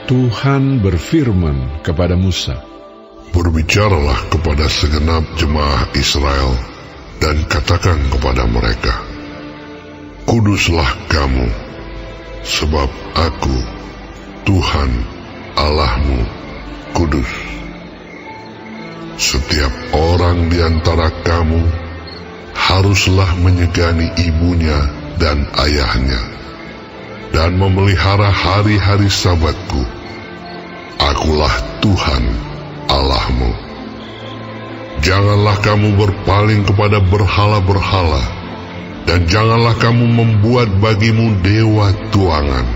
Tuhan berfirman kepada Musa, "Berbicaralah kepada segenap jemaah Israel, dan katakan kepada mereka, Kuduslah kamu, sebab Aku, Tuhan Allahmu, kudus. Setiap orang di antara kamu haruslah menyegani ibunya dan ayahnya, dan memelihara hari-hari Sabatku. Akulah Tuhan Allahmu. Janganlah kamu berpaling kepada berhala-berhala, dan janganlah kamu membuat bagimu dewa tuangan.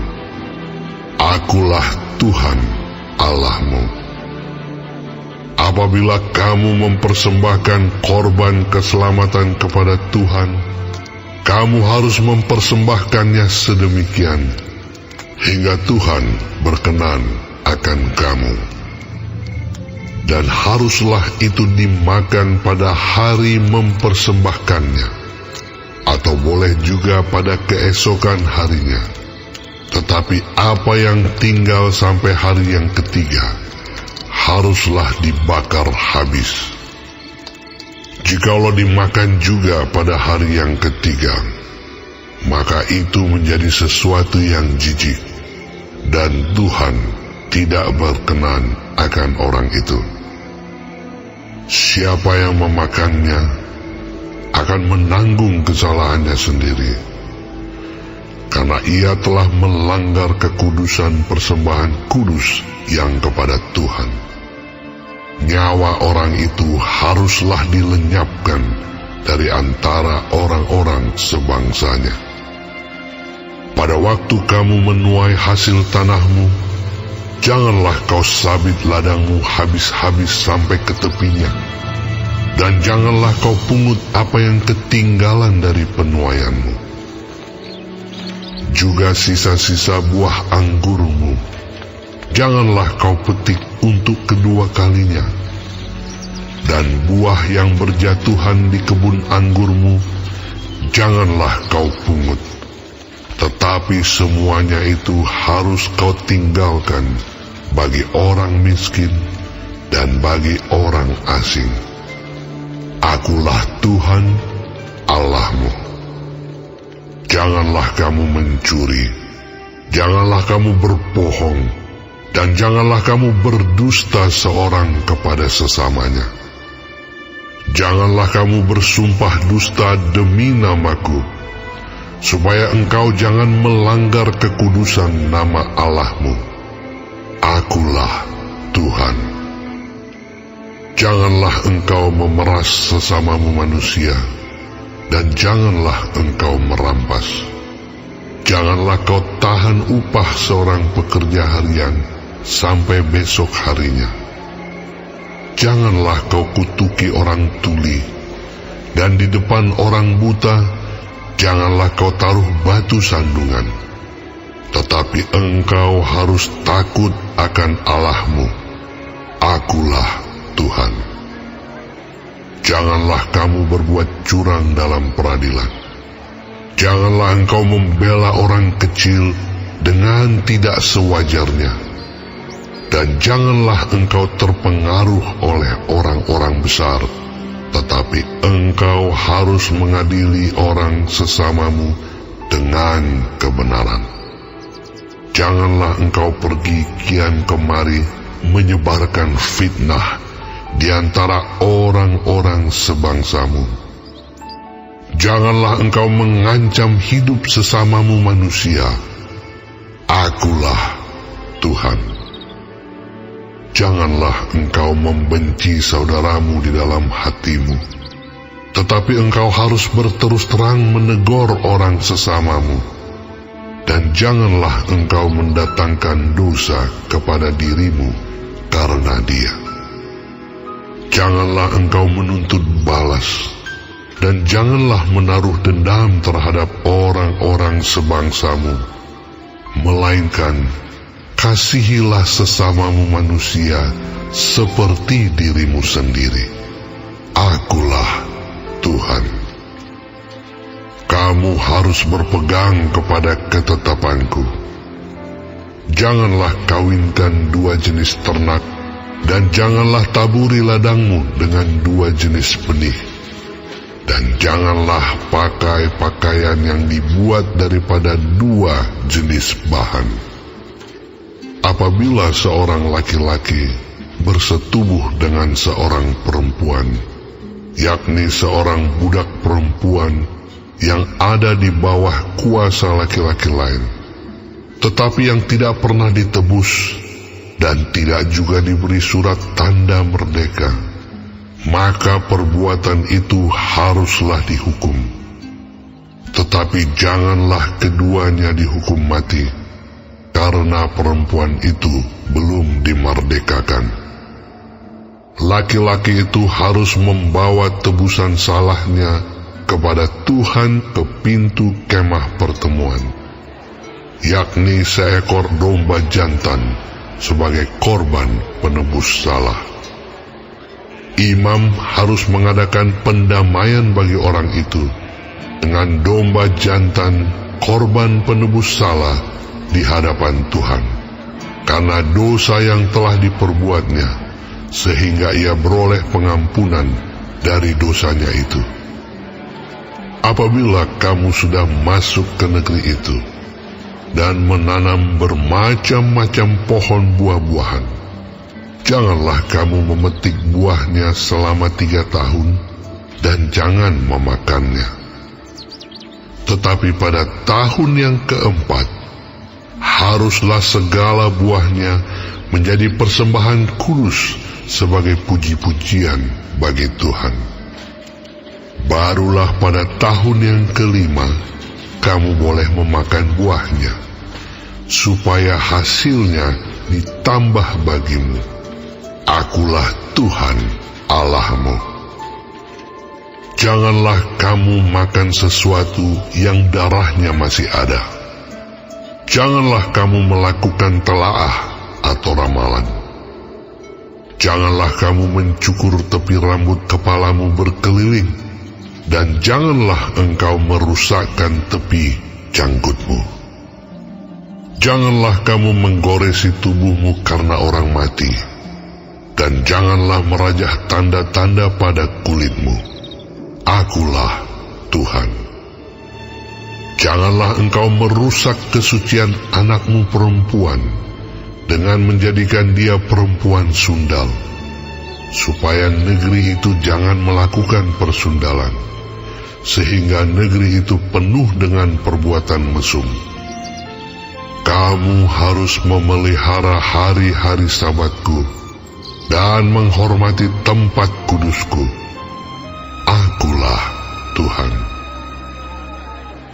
Akulah Tuhan Allahmu. Apabila kamu mempersembahkan korban keselamatan kepada Tuhan, kamu harus mempersembahkannya sedemikian, hingga Tuhan berkenan akan kamu. Dan haruslah itu dimakan pada hari mempersembahkannya, atau boleh juga pada keesokan harinya. Tetapi apa yang tinggal sampai hari yang ketiga, haruslah dibakar habis. Jikalau dimakan juga pada hari yang ketiga, maka itu menjadi sesuatu yang jijik, dan Tuhan tidak berkenan akan orang itu. Siapa yang memakannya akan menanggung kesalahannya sendiri, karena ia telah melanggar kekudusan persembahan kudus yang kepada Tuhan. Nyawa orang itu haruslah dilenyapkan dari antara orang-orang sebangsanya. Pada waktu kamu menuai hasil tanahmu, janganlah kau sabit ladangmu habis-habis sampai ke tepinya, dan janganlah kau pungut apa yang ketinggalan dari penuaianmu. Juga sisa-sisa buah anggurmu, janganlah kau petik untuk kedua kalinya, dan buah yang berjatuhan di kebun anggurmu, janganlah kau pungut. Tetapi semuanya itu harus kau tinggalkan bagi orang miskin dan bagi orang asing. Akulah Tuhan Allahmu. Janganlah kamu mencuri, janganlah kamu berbohong, dan janganlah kamu berdusta seorang kepada sesamanya. Janganlah kamu bersumpah dusta demi namaku, supaya engkau jangan melanggar kekudusan nama Allahmu. Akulah Tuhan. Janganlah engkau memeras sesamamu manusia, dan janganlah engkau merampas. Janganlah kau tahan upah seorang pekerja harian sampai besok harinya. Janganlah kau kutuki orang tuli, dan di depan orang buta janganlah kau taruh batu sandungan. Tetapi engkau harus takut akan Allahmu. Akulah Tuhan. Janganlah kamu berbuat curang dalam peradilan. Janganlah engkau membela orang kecil dengan tidak sewajarnya, dan janganlah engkau terpengaruh oleh orang-orang besar, tetapi engkau harus mengadili orang sesamamu dengan kebenaran. Janganlah engkau pergi kian kemari menyebarkan fitnah di antara orang-orang sebangsamu. Janganlah engkau mengancam hidup sesamamu manusia. Akulah Tuhan. Janganlah engkau membenci saudaramu di dalam hatimu, tetapi engkau harus berterus terang menegur orang sesamamu. Dan janganlah engkau mendatangkan dosa kepada dirimu karena dia. Janganlah engkau menuntut balas, dan janganlah menaruh dendam terhadap orang-orang sebangsamu, melainkan kasihilah sesamamu manusia seperti dirimu sendiri. Akulah Tuhan. Kamu harus berpegang kepada ketetapanku. Janganlah kawinkan dua jenis ternak, dan janganlah taburi ladangmu dengan dua jenis benih. Dan janganlah pakai pakaian yang dibuat daripada dua jenis bahan. Apabila seorang laki-laki bersetubuh dengan seorang perempuan, yakni seorang budak perempuan yang ada di bawah kuasa laki-laki lain, tetapi yang tidak pernah ditebus dan tidak juga diberi surat tanda merdeka, maka perbuatan itu haruslah dihukum. Tetapi janganlah keduanya dihukum mati, karena perempuan itu belum dimerdekakan. Laki-laki itu harus membawa tebusan salahnya kepada Tuhan ke pintu kemah pertemuan, yakni seekor domba jantan sebagai korban penebus salah. Imam harus mengadakan pendamaian bagi orang itu dengan domba jantan korban penebus salah di hadapan Tuhan, karena dosa yang telah diperbuatnya, sehingga ia beroleh pengampunan dari dosanya itu. Apabila kamu sudah masuk ke negeri itu dan menanam bermacam-macam pohon buah-buahan, janganlah kamu memetik buahnya selama 3 tahun dan jangan memakannya. Tetapi pada tahun yang keempat, haruslah segala buahnya menjadi persembahan kudus sebagai puji-pujian bagi Tuhan. Barulah pada tahun yang kelima, kamu boleh memakan buahnya, supaya hasilnya ditambah bagimu. Akulah Tuhan Allahmu. Janganlah kamu makan sesuatu yang darahnya masih ada. Janganlah kamu melakukan telaah atau ramalan. Janganlah kamu mencukur tepi rambut kepalamu berkeliling, dan janganlah engkau merusakkan tepi janggutmu. Janganlah kamu menggoresi tubuhmu karena orang mati, dan janganlah merajah tanda-tanda pada kulitmu. Akulah Tuhan. Janganlah engkau merusak kesucian anakmu perempuan dengan menjadikan dia perempuan sundal, supaya negeri itu jangan melakukan persundalan, sehingga negeri itu penuh dengan perbuatan mesum. Kamu harus memelihara hari-hari Sabatku dan menghormati tempat kudusku. Akulah Tuhan.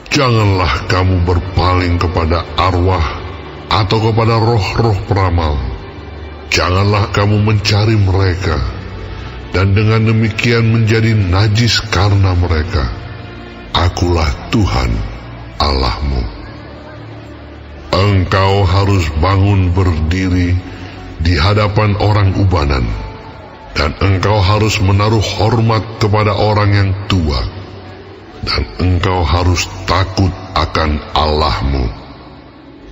Janganlah kamu berpaling kepada arwah atau kepada roh-roh peramal. Janganlah kamu mencari mereka, dan dengan demikian menjadi najis karena mereka. Akulah Tuhan Allahmu. Engkau harus bangun berdiri di hadapan orang ubanan, dan engkau harus menaruh hormat kepada orang yang tua, dan engkau harus takut akan Allahmu.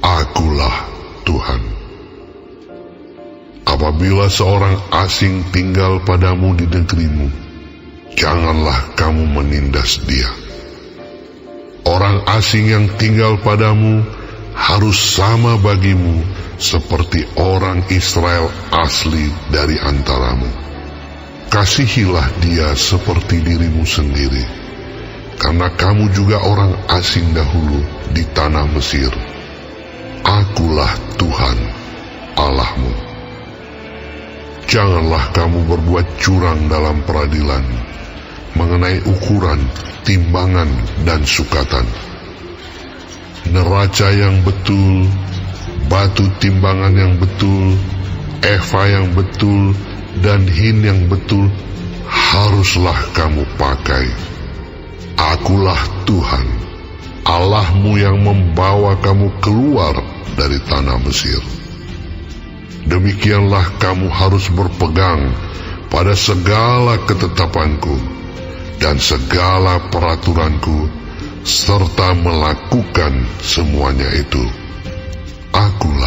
Akulah Tuhan. Apabila seorang asing tinggal padamu di negerimu, janganlah kamu menindas dia. Orang asing yang tinggal padamu harus sama bagimu seperti orang Israel asli dari antaramu. Kasihilah dia seperti dirimu sendiri, karena kamu juga orang asing dahulu di tanah Mesir. Akulah Tuhan Allahmu. Janganlah kamu berbuat curang dalam peradilan mengenai ukuran, timbangan, dan sukatan. Neraca yang betul, batu timbangan yang betul, eva yang betul, dan hin yang betul haruslah kamu pakai. Akulah Tuhan Allahmu yang membawa kamu keluar dari tanah Mesir. Demikianlah kamu harus berpegang pada segala ketetapanku dan segala peraturanku, serta melakukan semuanya itu. Akulah